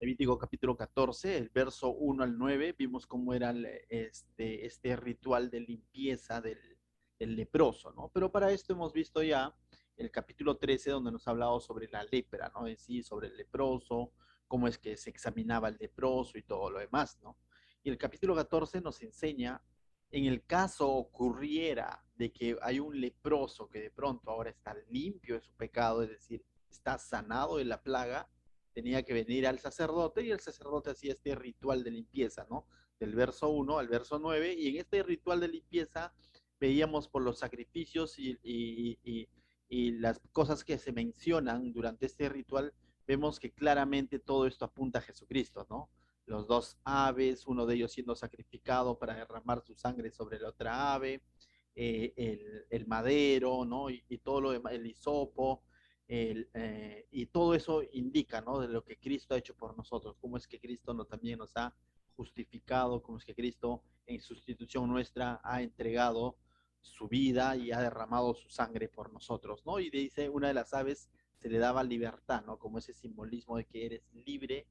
Levítico capítulo 14, el verso 1 al 9, vimos cómo era este ritual de limpieza del leproso, ¿no? Pero para esto hemos visto ya el capítulo 13, donde nos ha hablado sobre la lepra, ¿no? En sí, sobre el leproso, cómo es que se examinaba el leproso y todo lo demás, ¿no? Y el capítulo 14 nos enseña, en el caso ocurriera de que hay un leproso que de pronto ahora está limpio de su pecado, es decir, está sanado de la plaga, tenía que venir al sacerdote y el sacerdote hacía este ritual de limpieza, ¿no? Del verso 1 al verso 9, y en este ritual de limpieza veíamos por los sacrificios y las cosas que se mencionan durante este ritual, vemos que claramente todo esto apunta a Jesucristo, ¿no? Los dos aves, uno de ellos siendo sacrificado para derramar su sangre sobre la otra ave, el madero, ¿no? Y todo lo demás, el hisopo, y todo eso indica, ¿no? De lo que Cristo ha hecho por nosotros, cómo es que Cristo también nos ha justificado, cómo es que Cristo en sustitución nuestra ha entregado su vida y ha derramado su sangre por nosotros, ¿no? Y dice, una de las aves se le daba libertad, ¿no? Como ese simbolismo de que eres libre,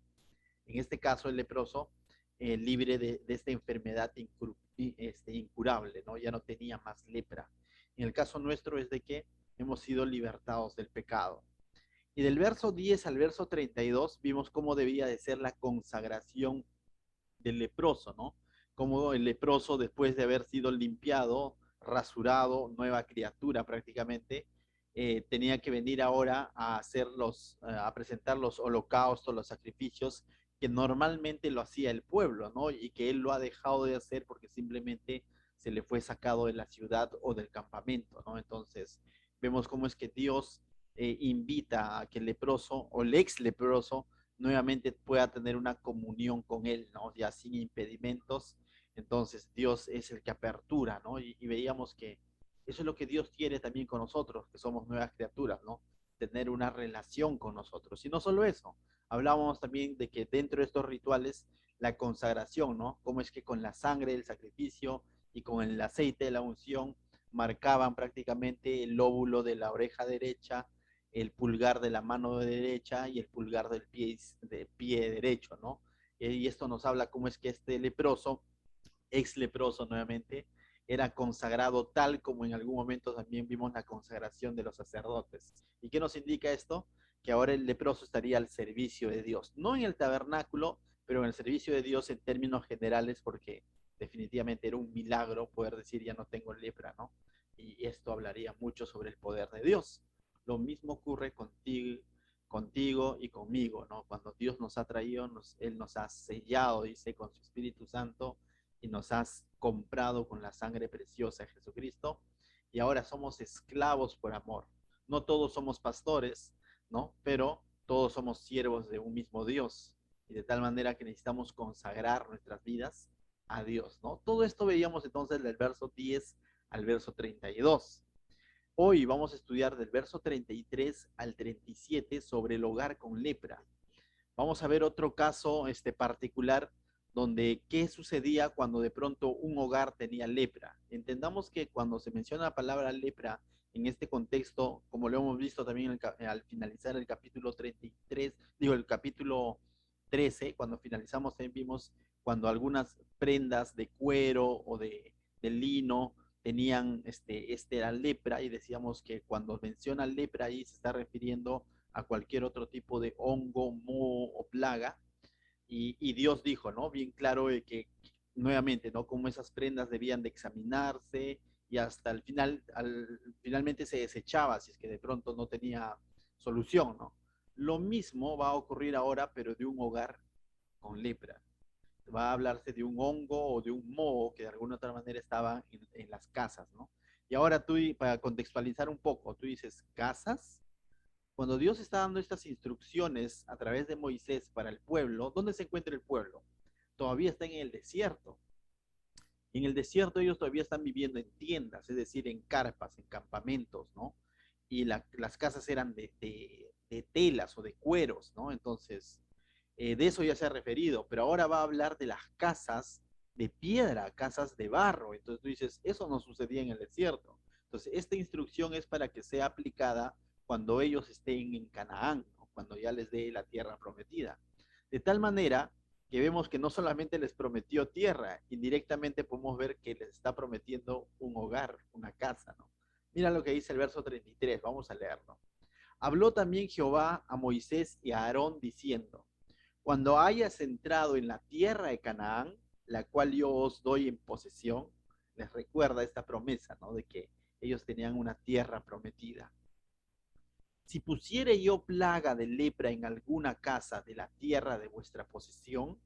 en este caso el leproso, libre de esta enfermedad incurable, ¿no? Ya no tenía más lepra. En el caso nuestro es de que hemos sido libertados del pecado. Y del verso 10 al verso 32 vimos cómo debía de ser la consagración del leproso, ¿no? Como el leproso, después de haber sido limpiado, rasurado, nueva criatura prácticamente, tenía que venir ahora a a presentar los holocaustos, los sacrificios que normalmente lo hacía el pueblo, ¿no? Y que él lo ha dejado de hacer porque simplemente se le fue sacado de la ciudad o del campamento, ¿no? Entonces, vemos cómo es que Dios invita a que el leproso o el ex leproso nuevamente pueda tener una comunión con Él, ¿no? Ya sin impedimentos. Entonces Dios es el que apertura, ¿no? Y veíamos que eso es lo que Dios quiere también con nosotros, que somos nuevas criaturas, ¿no? Tener una relación con nosotros. Y no solo eso, hablábamos también de que dentro de estos rituales, la consagración, ¿no? Cómo es que con la sangre del sacrificio y con el aceite de la unción marcaban prácticamente el lóbulo de la oreja derecha, el pulgar de la mano derecha y el pulgar del pie derecho, ¿no? Y esto nos habla cómo es que este leproso, ex leproso nuevamente, era consagrado tal como en algún momento también vimos la consagración de los sacerdotes. ¿Y qué nos indica esto? Que ahora el leproso estaría al servicio de Dios, no en el tabernáculo, pero en el servicio de Dios en términos generales, porque definitivamente era un milagro poder decir ya no tengo lepra, ¿no? Y esto hablaría mucho sobre el poder de Dios. Lo mismo ocurre contigo y conmigo, ¿no? Cuando Dios nos ha traído, Él nos ha sellado, dice, con su Espíritu Santo y nos has comprado con la sangre preciosa de Jesucristo y ahora somos esclavos por amor. No todos somos pastores, ¿no? Pero todos somos siervos de un mismo Dios y de tal manera que necesitamos consagrar nuestras vidas a Dios, ¿no? Todo esto veíamos entonces del verso 10 al verso 32. Hoy vamos a estudiar del verso 33 al 37 sobre el hogar con lepra. Vamos a ver otro caso particular donde qué sucedía cuando de pronto un hogar tenía lepra. Entendamos que cuando se menciona la palabra lepra en este contexto, como lo hemos visto también al finalizar el capítulo 33, digo el capítulo 13, cuando finalizamos también vimos cuando algunas prendas de cuero o de lino tenían la lepra y decíamos que cuando menciona lepra ahí se está refiriendo a cualquier otro tipo de hongo, moho o plaga. Y Dios dijo, ¿no? Bien claro de que nuevamente, ¿no? Como esas prendas debían de examinarse y hasta el final, finalmente se desechaba si es que de pronto no tenía solución, ¿no? Lo mismo va a ocurrir ahora, pero de un hogar con lepra. Va a hablarse de un hongo o de un moho que de alguna otra manera estaba en las casas, ¿no? Y ahora tú, para contextualizar un poco, tú dices, ¿casas? Cuando Dios está dando estas instrucciones a través de Moisés para el pueblo, ¿dónde se encuentra el pueblo? Todavía está en el desierto. Y en el desierto ellos todavía están viviendo en tiendas, es decir, en carpas, en campamentos, ¿no? Y las casas eran de telas o de cueros, ¿no? Entonces, de eso ya se ha referido, pero ahora va a hablar de las casas de piedra, casas de barro. Entonces tú dices, eso no sucedía en el desierto. Entonces, esta instrucción es para que sea aplicada cuando ellos estén en Canaán, ¿no? Cuando ya les dé la tierra prometida. De tal manera que vemos que no solamente les prometió tierra, indirectamente podemos ver que les está prometiendo un hogar, una casa, ¿no? Mira lo que dice el verso 33, vamos a leerlo. Habló también Jehová a Moisés y a Aarón diciendo, cuando hayas entrado en la tierra de Canaán, la cual yo os doy en posesión, les recuerda esta promesa, ¿no? De que ellos tenían una tierra prometida. Si pusiere yo plaga de lepra en alguna casa de la tierra de vuestra posesión,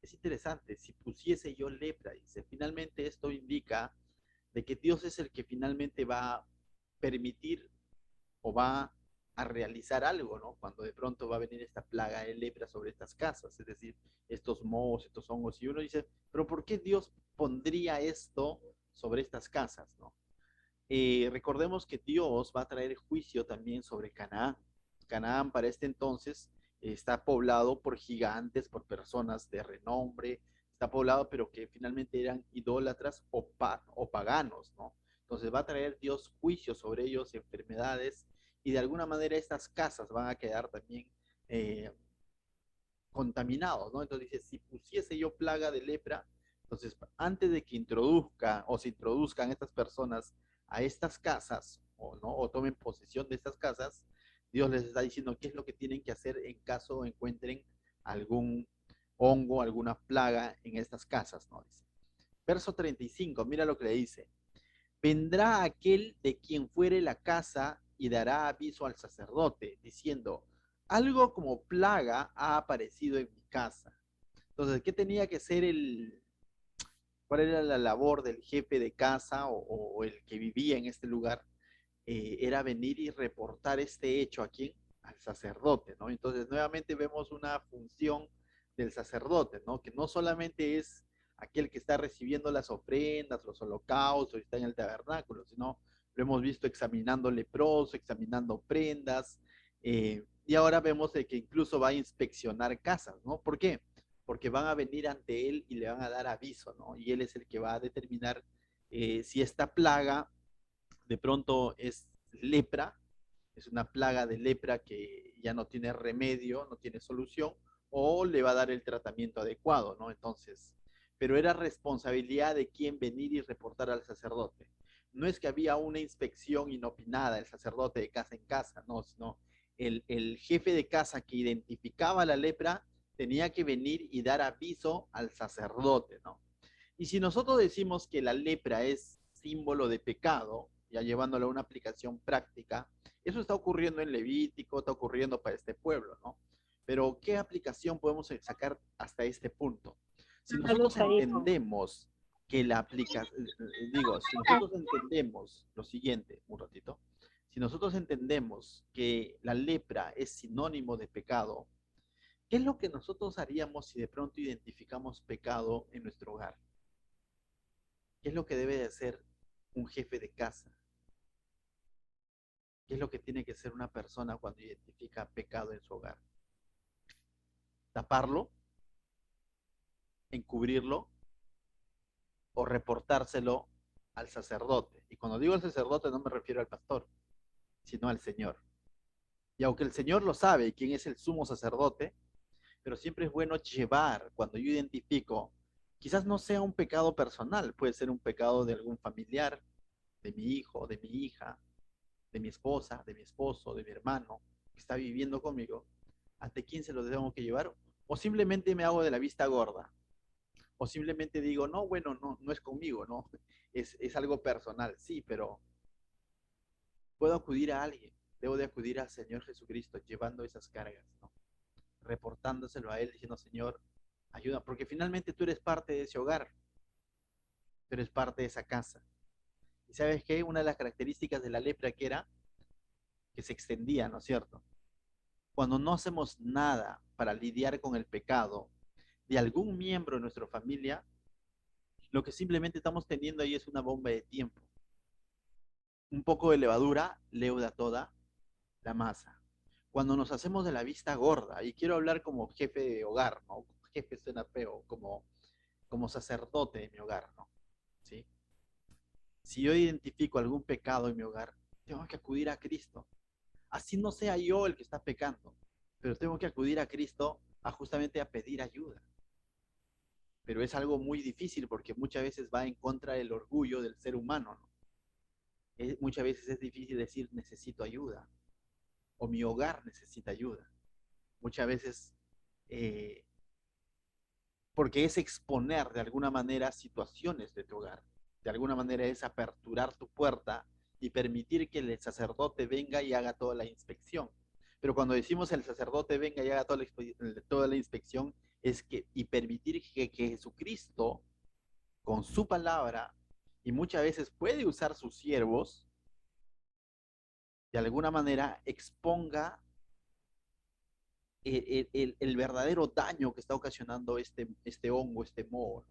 es interesante, si pusiese yo lepra, dice, finalmente esto indica de que Dios es el que finalmente va a permitir o va a realizar algo, ¿no? Cuando de pronto va a venir esta plaga de lepra sobre estas casas, es decir, estos mohos, estos hongos, y uno dice, pero ¿por qué Dios pondría esto sobre estas casas, ¿no? Recordemos que Dios va a traer juicio también sobre Canaán. Canaán para este entonces está poblado por gigantes, por personas de renombre, está poblado pero que finalmente eran idólatras o paganos, ¿no? Entonces va a traer Dios juicio sobre ellos, enfermedades, y de alguna manera estas casas van a quedar también eh, contaminados, ¿no? Entonces dice, si pusiese yo plaga de lepra, entonces antes de que introduzca o se introduzcan estas personas a estas casas o no o tomen posesión de estas casas, Dios les está diciendo qué es lo que tienen que hacer en caso encuentren algún hongo, alguna plaga en estas casas, ¿no? Dice. Verso 35, mira lo que le dice. Vendrá aquel de quien fuere la casa y dará aviso al sacerdote, diciendo, algo como plaga ha aparecido en mi casa. Entonces, ¿qué tenía que ser cuál era la labor del jefe de casa o el que vivía en este lugar? Era venir y reportar este hecho a quién, al sacerdote, ¿no? Entonces, nuevamente vemos una función del sacerdote, ¿no? Que no solamente es aquel que está recibiendo las ofrendas, los holocaustos, está en el tabernáculo, sino lo hemos visto examinando leproso, examinando prendas, y ahora vemos de que incluso va a inspeccionar casas, ¿no? ¿Por qué? Porque van a venir ante él y le van a dar aviso, ¿no? Y él es el que va a determinar si esta plaga de pronto es lepra, es una plaga de lepra que ya no tiene remedio, no tiene solución, o le va a dar el tratamiento adecuado, ¿no? Entonces, pero era responsabilidad de quien venir y reportar al sacerdote. No es que había una inspección inopinada, el sacerdote de casa en casa, no, sino el jefe de casa que identificaba la lepra tenía que venir y dar aviso al sacerdote, ¿no? Y si nosotros decimos que la lepra es símbolo de pecado, ya llevándolo a una aplicación práctica, eso está ocurriendo en Levítico, está ocurriendo para este pueblo, ¿no? Pero ¿qué aplicación podemos sacar hasta este punto? Si nosotros entendemos que la aplicación, digo, si nosotros entendemos lo siguiente, un ratito, si nosotros entendemos que la lepra es sinónimo de pecado, ¿qué es lo que nosotros haríamos si de pronto identificamos pecado en nuestro hogar? ¿Qué es lo que debe de hacer un jefe de casa? ¿Qué es lo que tiene que hacer una persona cuando identifica pecado en su hogar? ¿Taparlo? ¿Encubrirlo? ¿O reportárselo al sacerdote? Y cuando digo al sacerdote no me refiero al pastor, sino al Señor. Y aunque el Señor lo sabe, quién es el sumo sacerdote, pero siempre es bueno llevar, cuando yo identifico, quizás no sea un pecado personal, puede ser un pecado de algún familiar, de mi hijo, de mi hija, de mi esposa, de mi esposo, de mi hermano, que está viviendo conmigo, ¿ante quién se lo tengo que llevar? O simplemente me hago de la vista gorda, o simplemente digo, no, bueno, no, no es conmigo, no, es algo personal, sí, pero puedo acudir a alguien, debo de acudir al Señor Jesucristo llevando esas cargas, ¿no? Reportándoselo a Él, diciendo, Señor, ayuda, porque finalmente tú eres parte de ese hogar, tú eres parte de esa casa. ¿Y sabes qué? Una de las características de la lepra que era que se extendía, ¿no es cierto? Cuando no hacemos nada para lidiar con el pecado de algún miembro de nuestra familia, lo que simplemente estamos teniendo ahí es una bomba de tiempo. Un poco de levadura leuda toda la masa. Cuando nos hacemos de la vista gorda, y quiero hablar como jefe de hogar, ¿no? Jefe suena feo, como sacerdote de mi hogar, ¿no? ¿Sí? Si yo identifico algún pecado en mi hogar, tengo que acudir a Cristo. Así no sea yo el que está pecando, pero tengo que acudir a Cristo justamente a pedir ayuda. Pero es algo muy difícil porque muchas veces va en contra del orgullo del ser humano, ¿no? Muchas veces es difícil decir necesito ayuda o mi hogar necesita ayuda. Muchas veces eh, porque es exponer de alguna manera situaciones de tu hogar. De alguna manera es aperturar tu puerta y permitir que el sacerdote venga y haga toda la inspección. Pero cuando decimos el sacerdote venga y haga toda la inspección, es que y permitir que Jesucristo, con su palabra, y muchas veces puede usar sus siervos, de alguna manera exponga el verdadero daño que está ocasionando este hongo, este moho.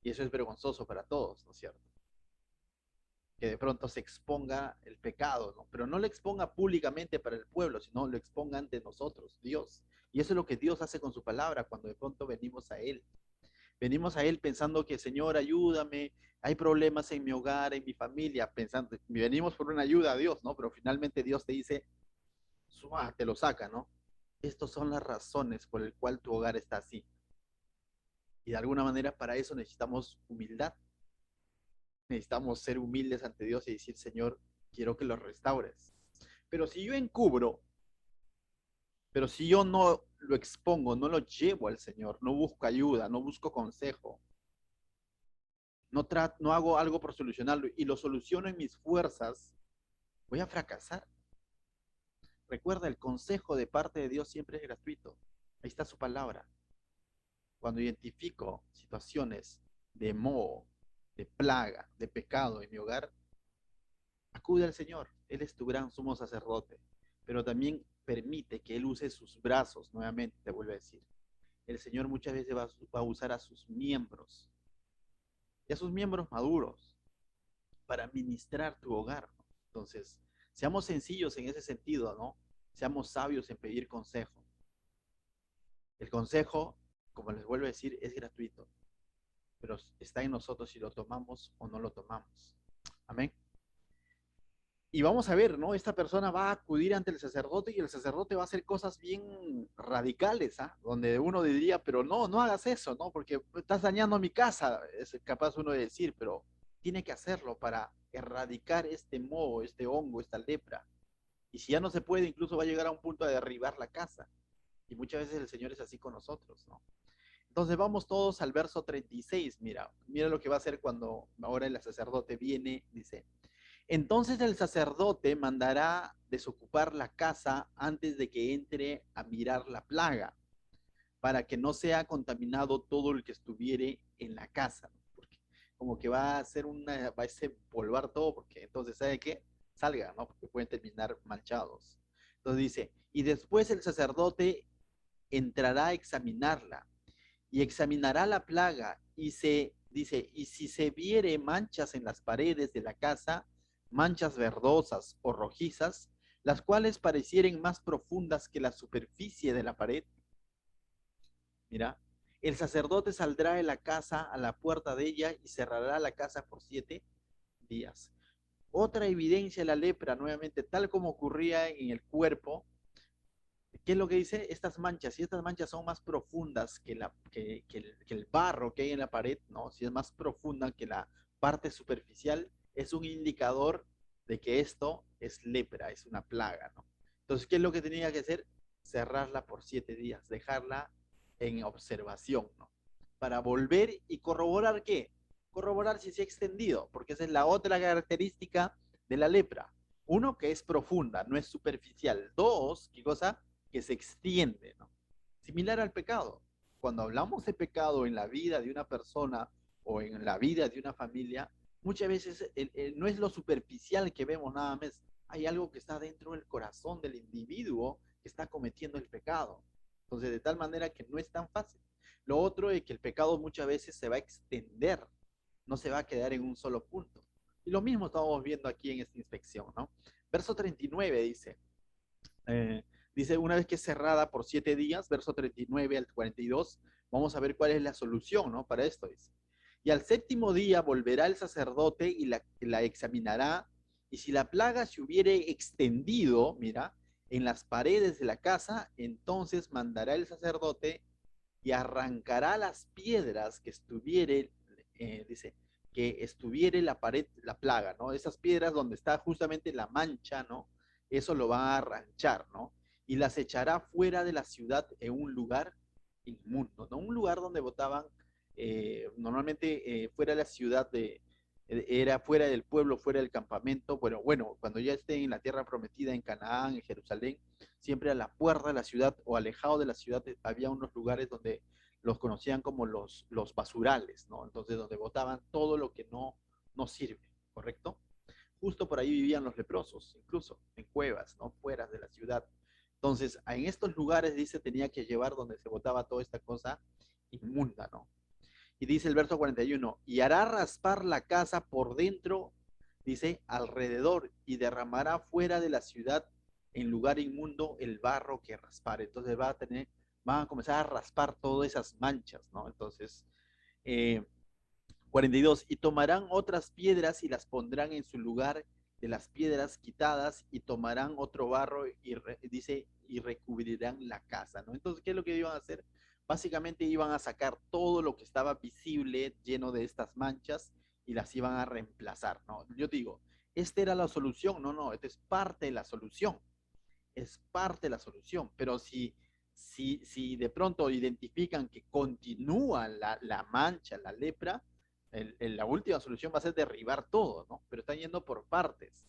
Y eso es vergonzoso para todos, ¿no es cierto? Que de pronto se exponga el pecado, ¿no? Pero no lo exponga públicamente para el pueblo, sino lo exponga ante nosotros, Dios. Y eso es lo que Dios hace con su palabra cuando de pronto venimos a Él. Venimos a Él pensando que, Señor, ayúdame, hay problemas en mi hogar, en mi familia, pensando, venimos por una ayuda a Dios, ¿no? Pero finalmente Dios te dice, te lo saca, ¿no? Estas son las razones por el cual tu hogar está así. Y de alguna manera para eso necesitamos humildad. Necesitamos ser humildes ante Dios y decir, Señor, quiero que lo restaures. Pero si yo encubro, pero si yo no lo expongo, no lo llevo al Señor, no busco ayuda, no busco consejo, no hago algo por solucionarlo y lo soluciono en mis fuerzas, voy a fracasar. Recuerda, el consejo de parte de Dios siempre es gratuito. Ahí está su palabra. Cuando identifico situaciones de moho, de plaga, de pecado en mi hogar, acude al Señor. Él es tu gran sumo sacerdote. Pero también permite que Él use sus brazos, nuevamente te vuelvo a decir. El Señor muchas veces va a usar a sus miembros, y a sus miembros maduros, para ministrar tu hogar, ¿no? Entonces, seamos sencillos en ese sentido, ¿no? Seamos sabios en pedir consejo. El consejo, como les vuelvo a decir, es gratuito, pero está en nosotros si lo tomamos o no lo tomamos. Amén. Y vamos a ver, ¿no? Esta persona va a acudir ante el sacerdote y el sacerdote va a hacer cosas bien radicales, ¿ah? Donde uno diría, pero no, no hagas eso, ¿no? Porque estás dañando mi casa, es capaz uno de decir, pero tiene que hacerlo para erradicar este moho, este hongo, esta lepra. Y si ya no se puede, incluso va a llegar a un punto de derribar la casa. Y muchas veces el Señor es así con nosotros, ¿no? Entonces vamos todos al verso 36, mira lo que va a hacer cuando ahora el sacerdote viene, dice, entonces el sacerdote mandará desocupar la casa antes de que entre a mirar la plaga, para que no sea contaminado todo el que estuviere en la casa, ¿no? Porque como que va a polvar todo, porque entonces, ¿sabe qué? Salga, ¿no? Porque pueden terminar manchados. Entonces dice, y después el sacerdote entrará a examinarla, y examinará la plaga, dice, y si se viere manchas en las paredes de la casa, manchas verdosas o rojizas, las cuales parecieren más profundas que la superficie de la pared, mira, el sacerdote saldrá de la casa a la puerta de ella y cerrará la casa por 7 días. Otra evidencia de la lepra, nuevamente, tal como ocurría en el cuerpo. ¿Qué es lo que dice? Estas manchas, si estas manchas son más profundas que el barro que hay en la pared, ¿no? Si es más profunda que la parte superficial, es un indicador de que esto es lepra, es una plaga, ¿no? Entonces, ¿qué es lo que tenía que hacer? Cerrarla por 7 días, dejarla en observación, ¿no? Para volver y corroborar qué? Corroborar si se ha extendido, porque esa es la otra característica de la lepra. Uno, que es profunda, no es superficial. Dos, ¿qué cosa? Que se extiende, ¿no? Similar al pecado. Cuando hablamos de pecado en la vida de una persona o en la vida de una familia, muchas veces no es lo superficial que vemos nada más. Hay algo que está dentro del corazón del individuo que está cometiendo el pecado. Entonces, de tal manera que no es tan fácil. Lo otro es que el pecado muchas veces se va a extender, no se va a quedar en un solo punto. Y lo mismo estamos viendo aquí en esta inspección, ¿no? Verso 39 dice, eh, dice, una vez que es cerrada por 7 días, verso 39 al 42, vamos a ver cuál es la solución, ¿no? Para esto dice. Y al séptimo día volverá el sacerdote y la examinará, y si la plaga se hubiere extendido, mira, en las paredes de la casa, entonces mandará el sacerdote y arrancará las piedras que estuviere, dice, que estuviere la pared, la plaga, ¿no? Esas piedras donde está justamente la mancha, ¿no? Eso lo va a arranchar, ¿no? Y las echará fuera de la ciudad en un lugar inmundo, ¿no? Un lugar donde votaban, normalmente fuera de la ciudad era fuera del pueblo, fuera del campamento, bueno, cuando ya estén en la tierra prometida, en Canaán, en Jerusalén, siempre a la puerta de la ciudad o alejado de la ciudad había unos lugares donde los conocían como los basurales, ¿no? Entonces, donde botaban todo lo que no sirve, ¿correcto? Justo por ahí vivían los leprosos, incluso en cuevas, ¿no? Fuera de la ciudad. Entonces, en estos lugares, dice, tenía que llevar donde se botaba toda esta cosa inmunda, ¿no? Y dice el verso 41, y hará raspar la casa por dentro, dice, alrededor, y derramará fuera de la ciudad en lugar inmundo el barro que raspare. Entonces van a comenzar a raspar todas esas manchas, ¿no? Entonces, eh, 42, y tomarán otras piedras y las pondrán en su lugar de las piedras quitadas y tomarán otro barro y dice, y recubrirán la casa, ¿no? Entonces, ¿qué es lo que iban a hacer? Básicamente iban a sacar todo lo que estaba visible, lleno de estas manchas, y las iban a reemplazar, ¿no? Yo digo, ¿esta era la solución? No, esta es parte de la solución, es parte de la solución, pero si de pronto identifican que continúa la mancha, la lepra, la última solución va a ser derribar todo, ¿no? Pero están yendo por partes.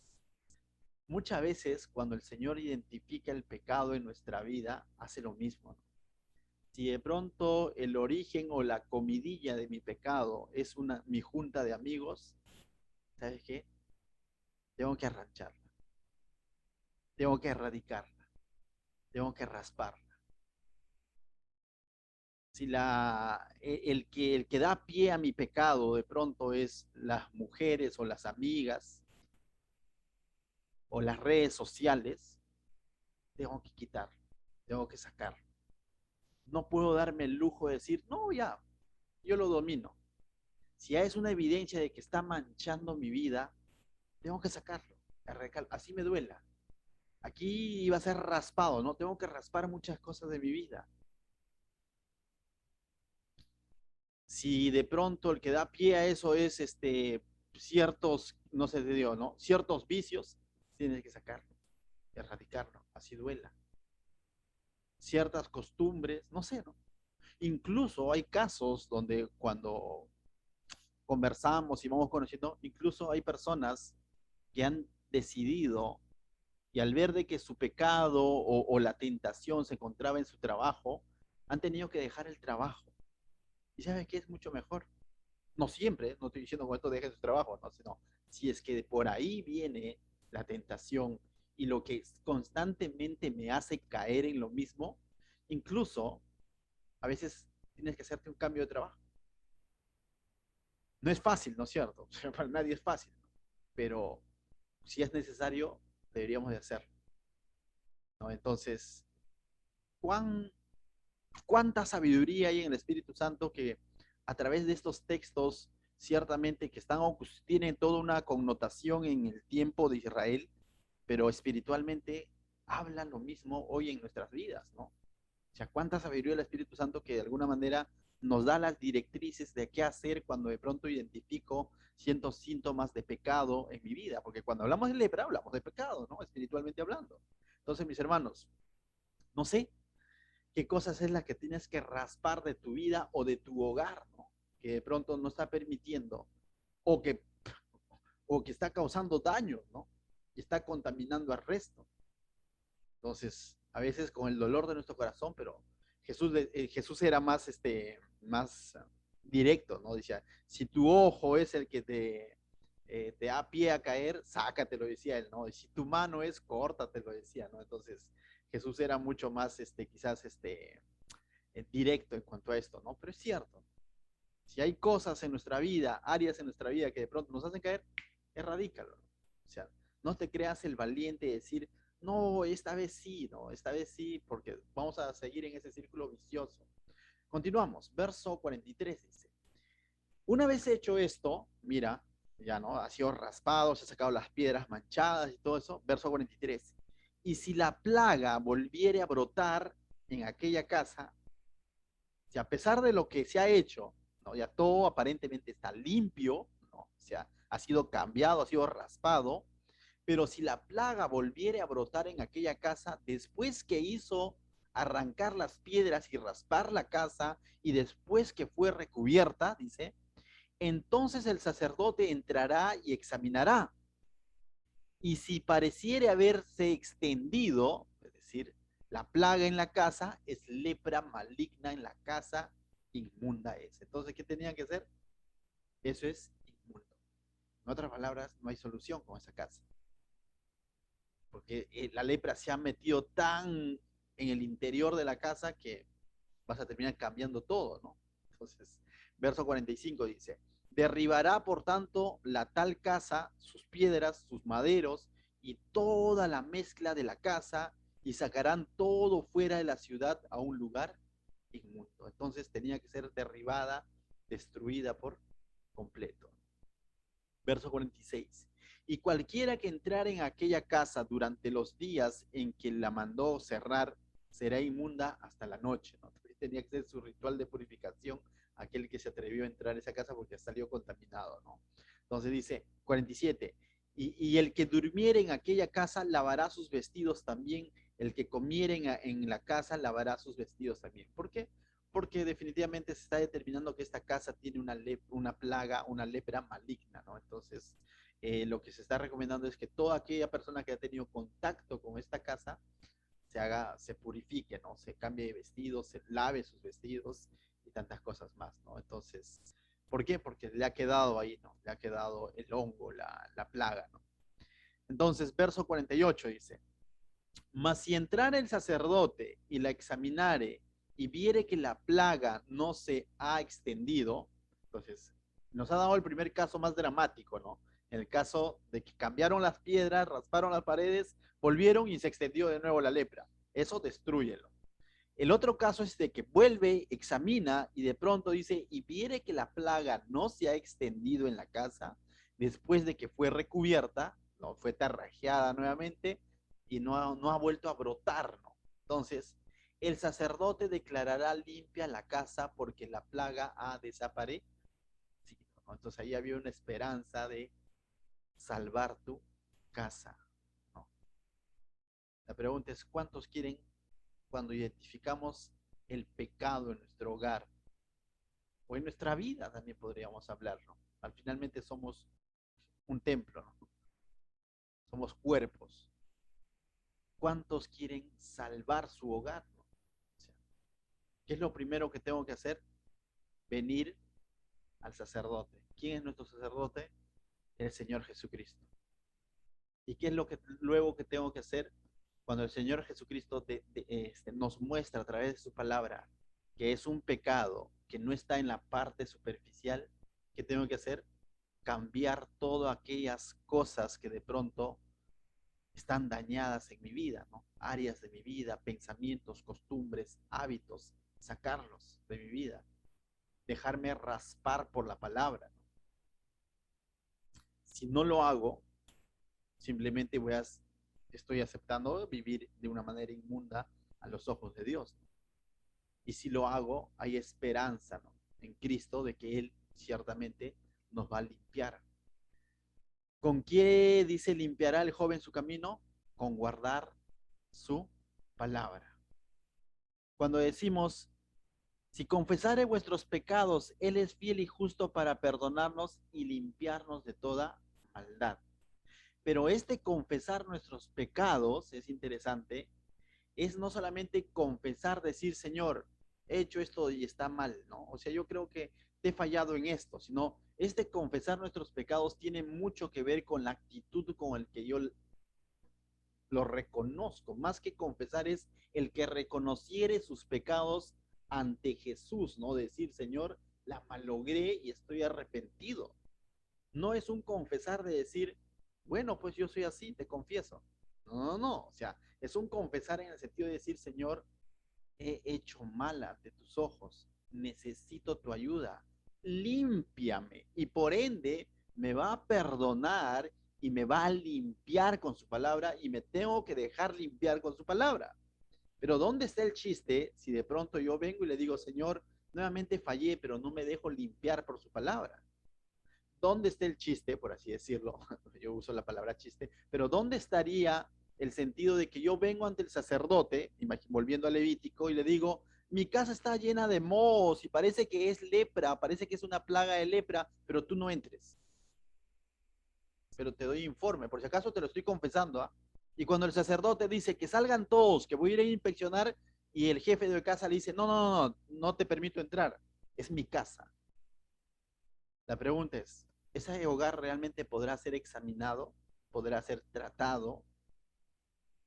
Muchas veces cuando el Señor identifica el pecado en nuestra vida, hace lo mismo, ¿no? Si de pronto el origen o la comidilla de mi pecado es mi junta de amigos, ¿sabes qué? Tengo que arrancharla, tengo que erradicarla, tengo que rasparla. Si el que da pie a mi pecado de pronto es las mujeres o las amigas o las redes sociales, tengo que quitarlo, tengo que sacarlo. No puedo darme el lujo de decir, no, ya, yo lo domino. Si ya es una evidencia de que está manchando mi vida, tengo que sacarlo, así me duela. Aquí iba a ser raspado, ¿no? Tengo que raspar muchas cosas de mi vida. Si de pronto el que da pie a eso es ciertos, no sé, digo, ¿no? Ciertos vicios, tienes que sacarlo, erradicarlo, así duela. Ciertas costumbres, no sé, ¿no? Incluso hay casos donde cuando conversamos y vamos conociendo, incluso hay personas que han decidido y al ver de que su pecado o la tentación se encontraba en su trabajo, han tenido que dejar el trabajo. ¿Y sabes qué es mucho mejor? No siempre, no estoy diciendo con esto deje su trabajo, no, sino si es que por ahí viene la tentación y lo que constantemente me hace caer en lo mismo, incluso a veces tienes que hacerte un cambio de trabajo. No es fácil, ¿no es cierto? Para nadie es fácil, pero si es necesario, deberíamos de hacerlo, ¿no? Entonces, ¿cuán, ¿cuánta sabiduría hay en el Espíritu Santo que a través de estos textos, ciertamente que tienen toda una connotación en el tiempo de Israel, pero espiritualmente hablan lo mismo hoy en nuestras vidas, ¿no? O sea, cuánta sabiduría del Espíritu Santo que de alguna manera nos da las directrices de qué hacer cuando de pronto identifico ciertos síntomas de pecado en mi vida, porque cuando hablamos de lepra, hablamos de pecado, ¿no? Espiritualmente hablando. Entonces, mis hermanos, no sé qué cosas es las que tienes que raspar de tu vida o de tu hogar, ¿no? Que de pronto no está permitiendo o que, o que está causando daño, ¿no? Y está contaminando al resto. Entonces, a veces con el dolor de nuestro corazón, pero Jesús era más directo, ¿no? Decía, si tu ojo es el que te da pie a caer, sácatelo, decía él, ¿no? Y si tu mano es, córtatelo, decía, ¿no? Entonces, Jesús era mucho más, quizás, directo en cuanto a esto, ¿no? Pero es cierto, si hay cosas en nuestra vida, áreas en nuestra vida que de pronto nos hacen caer, erradícalo, ¿no? O sea, no te creas el valiente de decir, no, esta vez sí, no, esta vez sí, porque vamos a seguir en ese círculo vicioso. Continuamos, verso 43 dice, una vez hecho esto, mira, ya no, ha sido raspado, se ha sacado las piedras manchadas y todo eso, verso 43, Y si la plaga volviere a brotar en aquella casa, si a pesar de lo que se ha hecho, ¿no? Ya todo aparentemente está limpio, ¿no? O sea, ha sido cambiado, ha sido raspado, pero si la plaga volviere a brotar en aquella casa, después que hizo arrancar las piedras y raspar la casa, y después que fue recubierta, dice, entonces el sacerdote entrará y examinará. Y si pareciere haberse extendido, es decir, la plaga en la casa, es lepra maligna en la casa, inmunda es. Entonces, ¿qué tenían que hacer? Eso es inmundo. En otras palabras, no hay solución con esa casa. Porque la lepra se ha metido tan en el interior de la casa que vas a terminar cambiando todo, ¿no? Entonces, verso 45 dice, derribará por tanto la tal casa, sus piedras, sus maderos y toda la mezcla de la casa y sacarán todo fuera de la ciudad a un lugar inmundo. Entonces tenía que ser derribada, destruida por completo. Verso 46. Y cualquiera que entrara en aquella casa durante los días en que la mandó cerrar, será inmunda hasta la noche, ¿no? Tenía que ser su ritual de purificación aquel que se atrevió a entrar a esa casa porque salió contaminado, ¿no? Entonces dice 47. Y el que durmiera en aquella casa lavará sus vestidos también, el que comiera en la casa lavará sus vestidos también. ¿Por qué? Porque definitivamente se está determinando que esta casa tiene una plaga, una lepra maligna, ¿no? Entonces, lo que se está recomendando es que toda aquella persona que ha tenido contacto con esta casa se purifique, ¿no? Se cambie de vestidos, se lave sus vestidos y tantas cosas más, ¿no? Entonces, ¿por qué? Porque le ha quedado ahí, ¿no? Le ha quedado el hongo, la plaga, ¿no? Entonces, verso 48 dice, mas si entrare el sacerdote y la examinare y viere que la plaga no se ha extendido, entonces nos ha dado el primer caso más dramático, ¿no? El caso de que cambiaron las piedras, rasparon las paredes, volvieron y se extendió de nuevo la lepra. Eso destrúyelo. El otro caso es de que vuelve, examina y de pronto dice, y viere que la plaga no se ha extendido en la casa después de que fue recubierta, no fue tarrajeada nuevamente y no ha vuelto a brotar, ¿no? Entonces, el sacerdote declarará limpia la casa porque la plaga ha desaparecido, ¿no? Entonces ahí había una esperanza de salvar tu casa, ¿no? La pregunta es, ¿cuántos quieren cuando identificamos el pecado en nuestro hogar o en nuestra vida también podríamos hablarlo? Al finalmente somos un templo, ¿no? Somos cuerpos. ¿Cuántos quieren salvar su hogar? ¿No? O sea, ¿qué es lo primero que tengo que hacer? Venir al sacerdote. ¿Quién es nuestro sacerdote? El Señor Jesucristo. ¿Y qué es lo que luego que tengo que hacer? Cuando el Señor Jesucristo nos muestra a través de su palabra que es un pecado que no está en la parte superficial, ¿qué tengo que hacer? Cambiar todas aquellas cosas que de pronto están dañadas en mi vida, ¿no? Áreas de mi vida, pensamientos, costumbres, hábitos, sacarlos de mi vida, dejarme raspar por la palabra, ¿no? Si no lo hago, simplemente estoy aceptando vivir de una manera inmunda a los ojos de Dios, ¿no? Y si lo hago, hay esperanza, ¿no? En Cristo de que Él ciertamente nos va a limpiar. ¿Con qué dice limpiará el joven su camino? Con guardar su palabra. Cuando decimos, si confesare vuestros pecados, Él es fiel y justo para perdonarnos y limpiarnos de toda maldad. Pero este confesar nuestros pecados es interesante, es no solamente confesar, decir, Señor, he hecho esto y está mal, ¿no? O sea, yo creo que te he fallado en esto, sino este confesar nuestros pecados tiene mucho que ver con la actitud con el que yo lo reconozco. Más que confesar es el que reconociere sus pecados ante Jesús, ¿no? Decir, Señor, la malogré y estoy arrepentido. No es un confesar de decir, bueno, pues yo soy así, te confieso. No, no, no. O sea, es un confesar en el sentido de decir, Señor, he hecho mal ante tus ojos, necesito tu ayuda, límpiame y por ende me va a perdonar y me va a limpiar con su palabra y me tengo que dejar limpiar con su palabra. Pero ¿dónde está el chiste si de pronto yo vengo y le digo, Señor, nuevamente fallé, pero no me dejo limpiar por su palabra? ¿Dónde está el chiste, por así decirlo? Yo uso la palabra chiste, pero ¿dónde estaría el sentido de que yo vengo ante el sacerdote, volviendo a Levítico, y le digo, mi casa está llena de mohos y parece que es lepra, parece que es una plaga de lepra, pero tú no entres? Pero te doy informe, por si acaso te lo estoy confesando, ¿ah? Y cuando el sacerdote dice que salgan todos, que voy a ir a inspeccionar, y el jefe de casa le dice, no, no, no, no te permito entrar, es mi casa. La pregunta es, ¿ese hogar realmente podrá ser examinado? ¿Podrá ser tratado?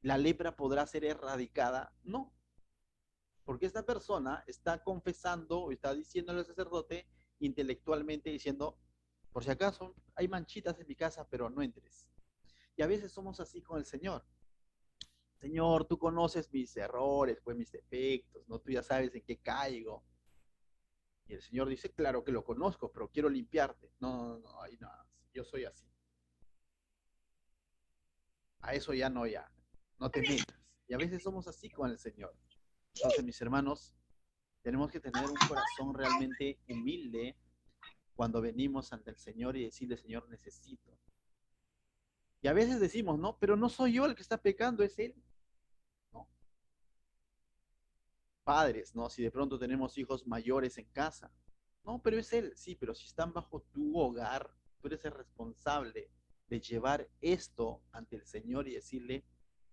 ¿La lepra podrá ser erradicada? No, porque esta persona está confesando o está diciéndole al sacerdote intelectualmente diciendo, por si acaso, hay manchitas en mi casa, pero no entres. Y a veces somos así con el Señor. Señor, tú conoces mis errores, pues mis defectos, ¿no? Tú ya sabes en qué caigo. Y el Señor dice, claro que lo conozco, pero quiero limpiarte. No, no, no, ahí no, yo soy así. A eso ya no, ya. No te metas. Y a veces somos así con el Señor. Entonces, mis hermanos, tenemos que tener un corazón realmente humilde cuando venimos ante el Señor y decirle, Señor, necesito. Y a veces decimos, no, pero no soy yo el que está pecando, es Él. ¿No? Padres, ¿no? Si de pronto tenemos hijos mayores en casa. No, pero es Él. Sí, pero si están bajo tu hogar, tú eres el responsable de llevar esto ante el Señor y decirle,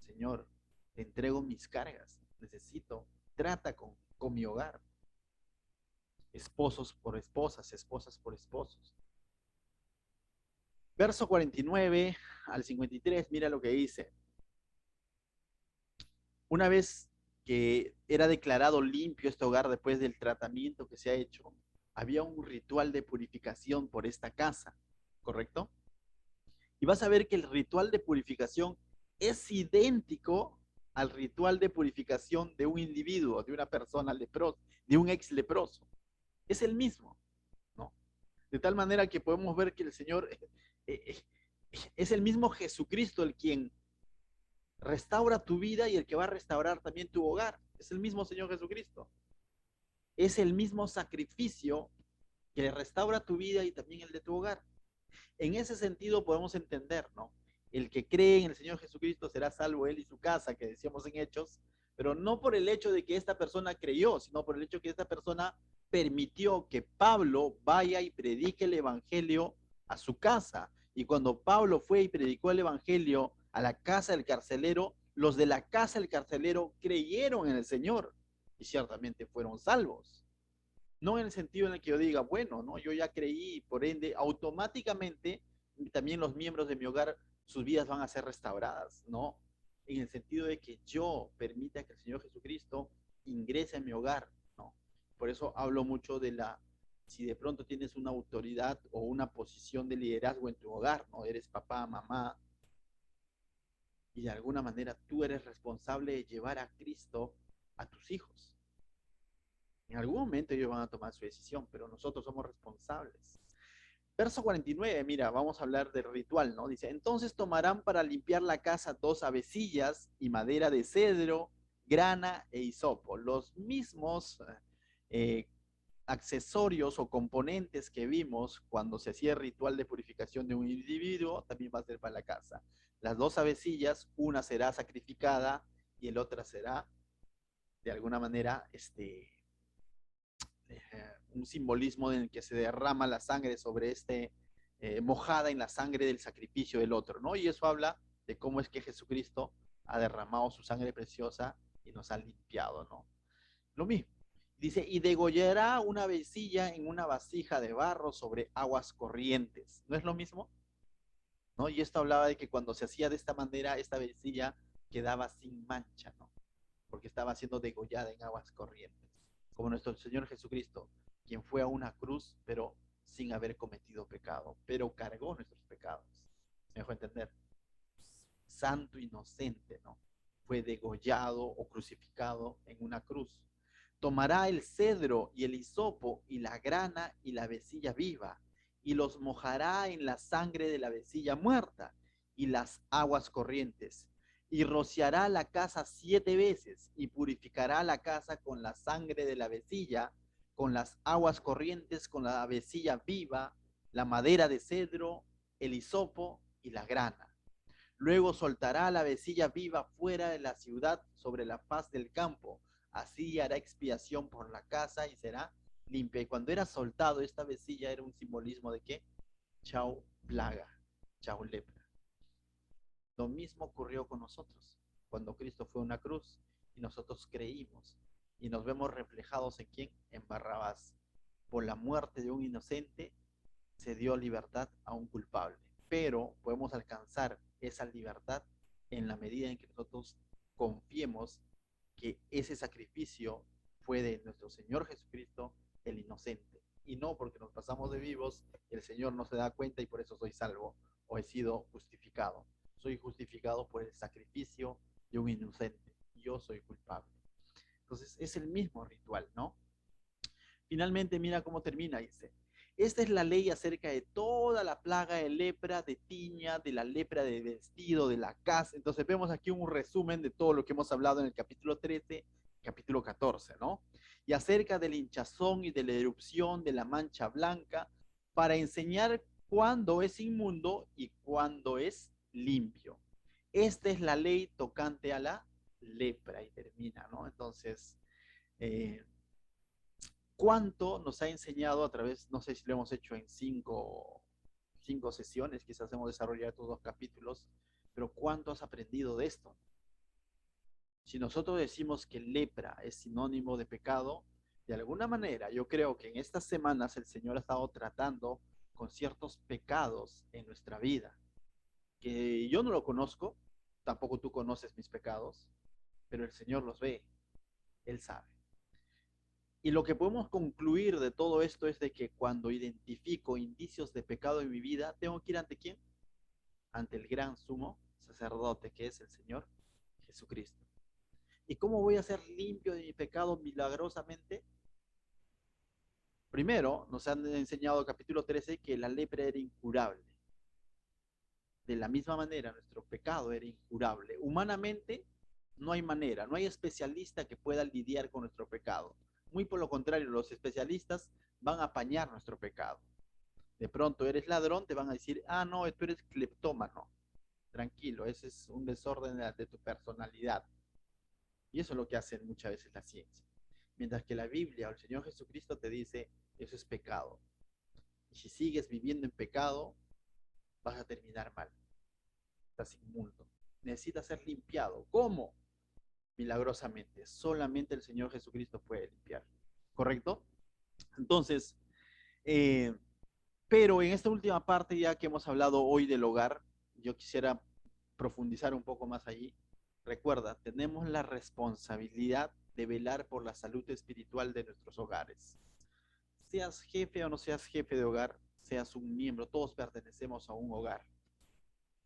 Señor, te entrego mis cargas. Necesito, trata con mi hogar. Esposos por esposas, esposas por esposos. Verso 49 al 53, mira lo que dice. Una vez que era declarado limpio este hogar después del tratamiento que se ha hecho, había un ritual de purificación por esta casa, ¿correcto? Y vas a ver que el ritual de purificación es idéntico al ritual de purificación de un individuo, de una persona leprosa, de un ex leproso. Es el mismo, ¿no? De tal manera que podemos ver que el Señor eh, es el mismo Jesucristo el quien restaura tu vida y el que va a restaurar también tu hogar. Es el mismo Señor Jesucristo. Es el mismo sacrificio que restaura tu vida y también el de tu hogar. En ese sentido podemos entender, ¿no? El que cree en el Señor Jesucristo será salvo él y su casa, que decíamos en Hechos, pero no por el hecho de que esta persona creyó, sino por el hecho de que esta persona permitió que Pablo vaya y predique el Evangelio a su casa. Y cuando Pablo fue y predicó el Evangelio a la casa del carcelero, los de la casa del carcelero creyeron en el Señor y ciertamente fueron salvos. No en el sentido en el que yo diga, bueno, no, yo ya creí, por ende, automáticamente también los miembros de mi hogar, sus vidas van a ser restauradas, ¿no? En el sentido de que yo permita que el Señor Jesucristo ingrese en mi hogar, ¿no? Por eso hablo mucho de si de pronto tienes una autoridad o una posición de liderazgo en tu hogar, ¿no? Eres papá, mamá, y de alguna manera tú eres responsable de llevar a Cristo a tus hijos. En algún momento ellos van a tomar su decisión, pero nosotros somos responsables. Verso 49, mira, vamos a hablar del ritual, ¿no? Dice, entonces tomarán para limpiar la casa 2 avecillas y madera de cedro, grana e hisopo, los mismos eh, accesorios o componentes que vimos cuando se hacía el ritual de purificación de un individuo, también va a ser para la casa. Las 2 avecillas, una será sacrificada y el otra será, de alguna manera, un simbolismo en el que se derrama la sangre sobre mojada en la sangre del sacrificio del otro, ¿no? Y eso habla de cómo es que Jesucristo ha derramado su sangre preciosa y nos ha limpiado, ¿no? Lo mismo. Dice, y degollará una vecilla en una vasija de barro sobre aguas corrientes. ¿No es lo mismo? ¿No? Y esto hablaba de que cuando se hacía de esta manera, esta vecilla quedaba sin mancha, ¿no? Porque estaba siendo degollada en aguas corrientes, como nuestro Señor Jesucristo, quien fue a una cruz, pero sin haber cometido pecado, pero cargó nuestros pecados. ¿Me dejó entender? Santo inocente, ¿no? Fue degollado o crucificado en una cruz. Tomará el cedro y el hisopo y la grana y la vecilla viva, y los mojará en la sangre de la vecilla muerta, y las aguas corrientes, y rociará la casa 7 veces, y purificará la casa con la sangre de la vecilla, con las aguas corrientes, con la vecilla viva, la madera de cedro, el hisopo y la grana. Luego soltará la vecilla viva fuera de la ciudad sobre la faz del campo. Así hará expiación por la casa y será limpia. Y cuando era soltado, esta vecilla era un simbolismo de qué? Chau plaga, chau lepra. Lo mismo ocurrió con nosotros cuando Cristo fue a una cruz y nosotros creímos y nos vemos reflejados en quién, en Barrabás. Por la muerte de un inocente se dio libertad a un culpable, pero podemos alcanzar esa libertad en la medida en que nosotros confiemos que ese sacrificio fue de nuestro Señor Jesucristo, el inocente, y no porque nos pasamos de vivos, el Señor no se da cuenta y por eso soy salvo o he sido justificado. Soy justificado por el sacrificio de un inocente. Yo soy culpable. Entonces es el mismo ritual, ¿no? Finalmente, mira cómo termina, dice. Esta es la ley acerca de toda la plaga de lepra, de tiña, de la lepra de vestido, de la casa. Entonces vemos aquí un resumen de todo lo que hemos hablado en el capítulo 13, capítulo 14, ¿no? Y acerca del hinchazón y de la erupción de la mancha blanca, para enseñar cuándo es inmundo y cuándo es limpio. Esta es la ley tocante a la lepra y termina, ¿no? Entonces, eh, cuánto nos ha enseñado a través, no sé si lo hemos hecho en cinco sesiones, quizás hemos desarrollado estos 2 capítulos, pero cuánto has aprendido de esto. Si nosotros decimos que lepra es sinónimo de pecado, de alguna manera yo creo que en estas semanas el Señor ha estado tratando con ciertos pecados en nuestra vida, que yo no lo conozco, tampoco tú conoces mis pecados, pero el Señor los ve, Él sabe. Y lo que podemos concluir de todo esto es de que cuando identifico indicios de pecado en mi vida, tengo que ir ante quién? Ante el gran sumo sacerdote que es el Señor Jesucristo. ¿Y cómo voy a ser limpio de mi pecado milagrosamente? Primero, nos han enseñado el capítulo 13 que la lepra era incurable. De la misma manera, nuestro pecado era incurable. Humanamente, no hay manera, no hay especialista que pueda lidiar con nuestro pecado. Muy por lo contrario, los especialistas van a apañar nuestro pecado. De pronto eres ladrón, te van a decir, ah, no, tú eres cleptómano. Tranquilo, ese es un desorden de tu personalidad. Y eso es lo que hace muchas veces la ciencia. Mientras que la Biblia o el Señor Jesucristo te dice, eso es pecado. Y si sigues viviendo en pecado, vas a terminar mal. Estás inmundo. Necesitas ser limpiado. ¿Cómo? Milagrosamente. Solamente el Señor Jesucristo puede limpiar. ¿Correcto? Entonces, eh, pero en esta última parte, ya que hemos hablado hoy del hogar, yo quisiera profundizar un poco más allí. Recuerda, tenemos la responsabilidad de velar por la salud espiritual de nuestros hogares. Seas jefe o no seas jefe de hogar, seas un miembro, todos pertenecemos a un hogar.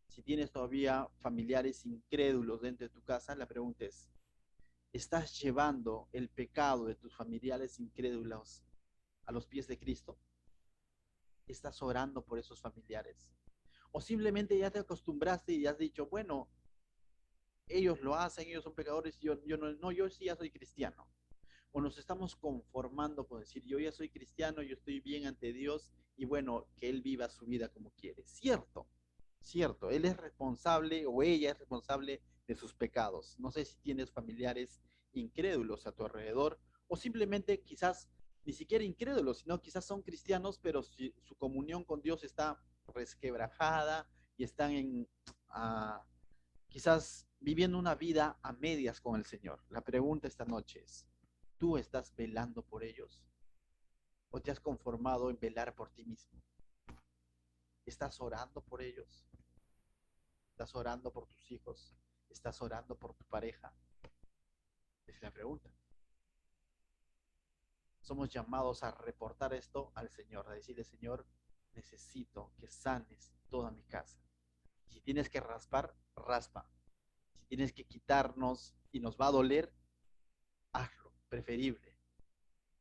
Si tienes todavía familiares incrédulos dentro de tu casa, la pregunta es, ¿estás llevando el pecado de tus familiares incrédulos a los pies de Cristo? ¿Estás orando por esos familiares? O simplemente ya te acostumbraste y has dicho, bueno, ellos lo hacen, ellos son pecadores, yo no, no, yo sí ya soy cristiano. O nos estamos conformando con decir, yo ya soy cristiano, yo estoy bien ante Dios y bueno, que Él viva su vida como quiere. Cierto, cierto, Él es responsable o ella es responsable de sus pecados. No sé si tienes familiares incrédulos a tu alrededor o simplemente quizás ni siquiera incrédulos, sino quizás son cristianos, pero su comunión con Dios está resquebrajada y están quizás viviendo una vida a medias con el Señor. La pregunta esta noche es, ¿tú estás velando por ellos? ¿O te has conformado en velar por ti mismo? ¿Estás orando por ellos? ¿Estás orando por tus hijos? ¿Estás orando por tu pareja? Es la pregunta. Somos llamados a reportar esto al Señor, a decirle, Señor, necesito que sanes toda mi casa. Si tienes que raspar, raspa. Si tienes que quitarnos y nos va a doler, hazlo, preferible.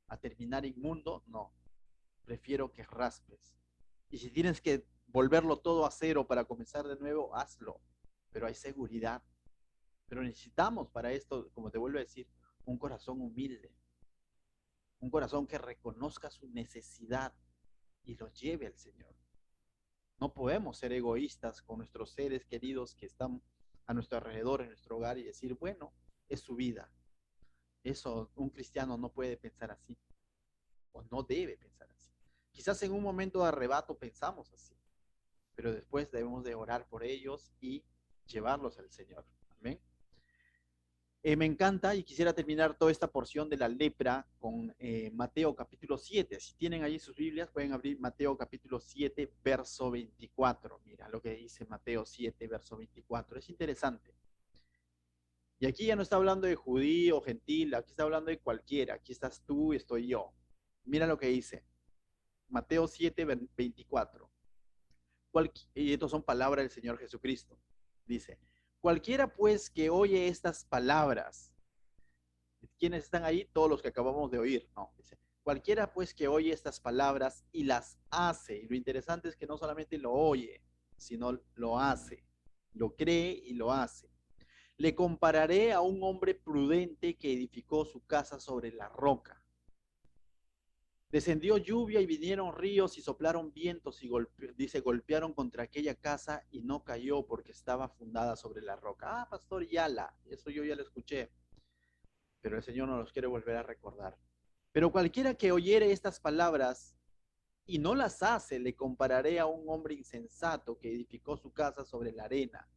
A terminar inmundo, no. Prefiero que raspes. Y si tienes que volverlo todo a cero para comenzar de nuevo, hazlo. Pero hay seguridad. Pero necesitamos para esto, como te vuelvo a decir, un corazón humilde, un corazón que reconozca su necesidad y lo lleve al Señor. No podemos ser egoístas con nuestros seres queridos que están a nuestro alrededor, en nuestro hogar, y decir, bueno, es su vida. Eso un cristiano no puede pensar así, o no debe pensar así. Quizás en un momento de arrebato pensamos así, pero después debemos de orar por ellos y llevarlos al Señor. Amén. Me encanta y quisiera terminar toda esta porción de la lepra con Mateo capítulo 7. Si tienen allí sus Biblias, pueden abrir Mateo capítulo 7, verso 24. Mira lo que dice Mateo 7, verso 24. Es interesante. Y aquí ya no está hablando de judío, gentil, aquí está hablando de cualquiera. Aquí estás tú y estoy yo. Mira lo que dice. Mateo 7, 24. Y estas son palabras del Señor Jesucristo. Dice, cualquiera pues que oye estas palabras. ¿Quiénes están ahí? Todos los que acabamos de oír. No, dice, cualquiera pues que oye estas palabras y las hace. Y lo interesante es que no solamente lo oye, sino lo hace. Lo cree y lo hace. Le compararé a un hombre prudente que edificó su casa sobre la roca. Descendió lluvia y vinieron ríos y soplaron vientos y dice, golpearon contra aquella casa y no cayó porque estaba fundada sobre la roca. Ah, pastor Yala, eso yo ya lo escuché, pero el Señor nos los quiere volver a recordar. Pero cualquiera que oyere estas palabras y no las hace, le compararé a un hombre insensato que edificó su casa sobre la arena.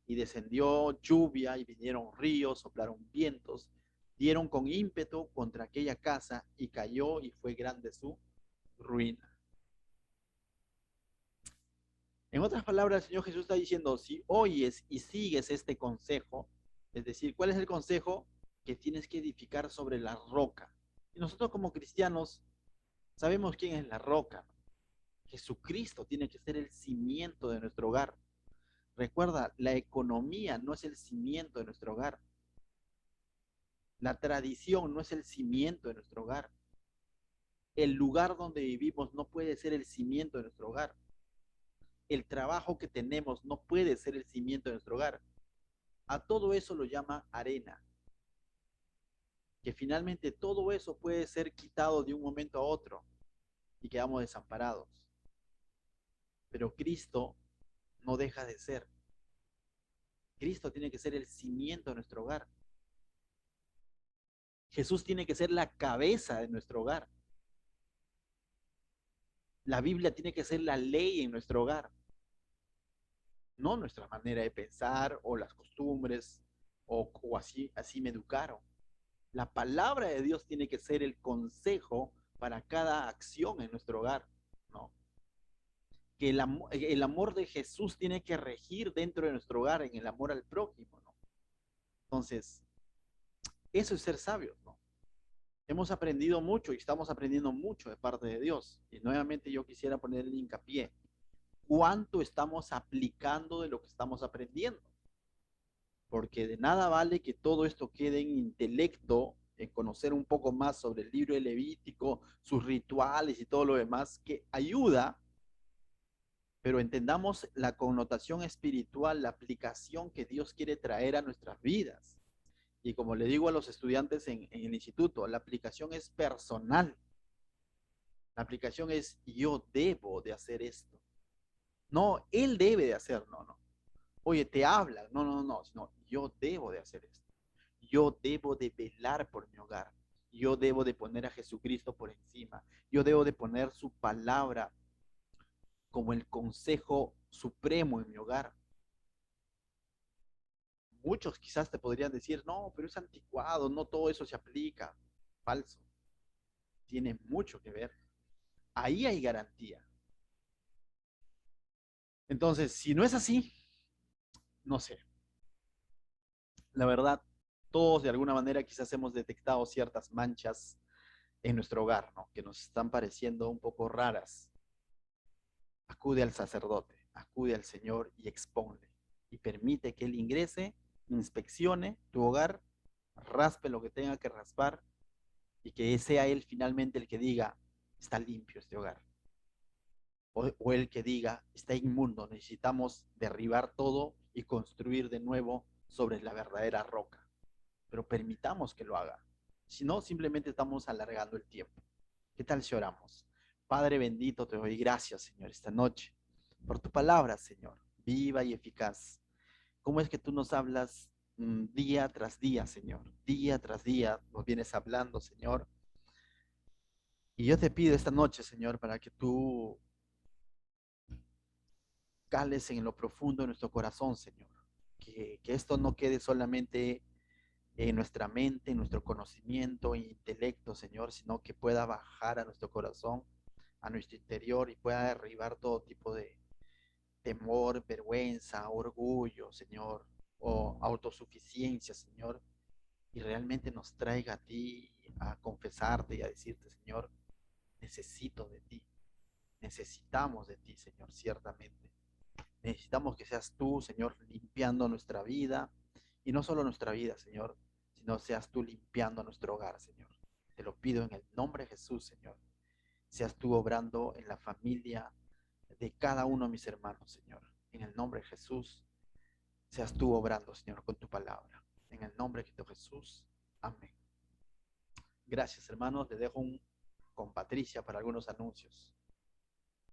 Y descendió lluvia y vinieron ríos, soplaron vientos, dieron con ímpetu contra aquella casa y cayó y fue grande su ruina. En otras palabras, el Señor Jesús está diciendo, si oyes y sigues este consejo, es decir, ¿cuál es el consejo? Que tienes que edificar sobre la roca. Y nosotros como cristianos sabemos quién es la roca. Jesucristo tiene que ser el cimiento de nuestro hogar. Recuerda, la economía no es el cimiento de nuestro hogar. La tradición no es el cimiento de nuestro hogar. El lugar donde vivimos no puede ser el cimiento de nuestro hogar. El trabajo que tenemos no puede ser el cimiento de nuestro hogar. A todo eso lo llama arena. Que finalmente todo eso puede ser quitado de un momento a otro y quedamos desamparados. Pero Cristo no deja de ser. Cristo tiene que ser el cimiento de nuestro hogar. Jesús tiene que ser la cabeza de nuestro hogar. La Biblia tiene que ser la ley en nuestro hogar. No nuestra manera de pensar o las costumbres o así me educaron. La palabra de Dios tiene que ser el consejo para cada acción en nuestro hogar, ¿no? Que el amor de Jesús tiene que regir dentro de nuestro hogar en el amor al prójimo, ¿no? Entonces, eso es ser sabios, ¿no? Hemos aprendido mucho y estamos aprendiendo mucho de parte de Dios. Y nuevamente yo quisiera ponerle hincapié. ¿Cuánto estamos aplicando de lo que estamos aprendiendo? Porque de nada vale que todo esto quede en intelecto, en conocer un poco más sobre el libro de Levítico, sus rituales y todo lo demás, que ayuda, pero entendamos la connotación espiritual, la aplicación que Dios quiere traer a nuestras vidas. Y como le digo a los estudiantes en el instituto, la aplicación es personal. La aplicación es yo debo de hacer esto. No, él debe de hacer, no, no. Oye, te habla, no, no, no, sino yo debo de hacer esto. Yo debo de velar por mi hogar. Yo debo de poner a Jesucristo por encima. Yo debo de poner su palabra como el consejo supremo en mi hogar. Muchos quizás te podrían decir, no, pero es anticuado, no todo eso se aplica. Falso. Tiene mucho que ver. Ahí hay garantía. Entonces, si no es así, no sé. La verdad, todos de alguna manera quizás hemos detectado ciertas manchas en nuestro hogar, ¿no? Que nos están pareciendo un poco raras. Acude al sacerdote, acude al Señor y exponle. Y permite que Él ingrese, inspeccione tu hogar, raspe lo que tenga que raspar y que sea Él finalmente el que diga, está limpio este hogar. o el que diga, está inmundo, necesitamos derribar todo y construir de nuevo sobre la verdadera roca. Pero permitamos que lo haga. Si no, simplemente estamos alargando el tiempo. ¿Qué tal si oramos? Padre bendito, te doy gracias, Señor, esta noche, por tu palabra, Señor, viva y eficaz. ¿Cómo es que tú nos hablas día tras día, Señor? Día tras día nos vienes hablando, Señor. Y yo te pido esta noche, Señor, para que tú cales en lo profundo de nuestro corazón, Señor. Que esto no quede solamente en nuestra mente, en nuestro conocimiento e intelecto, Señor, sino que pueda bajar a nuestro corazón, a nuestro interior y pueda derribar todo tipo de temor, vergüenza, orgullo, Señor, o autosuficiencia, Señor, y realmente nos traiga a ti a confesarte y a decirte, Señor, necesito de ti, necesitamos de ti, Señor, ciertamente. Necesitamos que seas tú, Señor, limpiando nuestra vida, y no solo nuestra vida, Señor, sino seas tú limpiando nuestro hogar, Señor. Te lo pido en el nombre de Jesús, Señor. Seas tú obrando en la familia de cada uno de mis hermanos, Señor. En el nombre de Jesús, seas tú obrando, Señor, con tu palabra. En el nombre de Jesús. Amén. Gracias, hermanos. Les dejo con Patricia para algunos anuncios.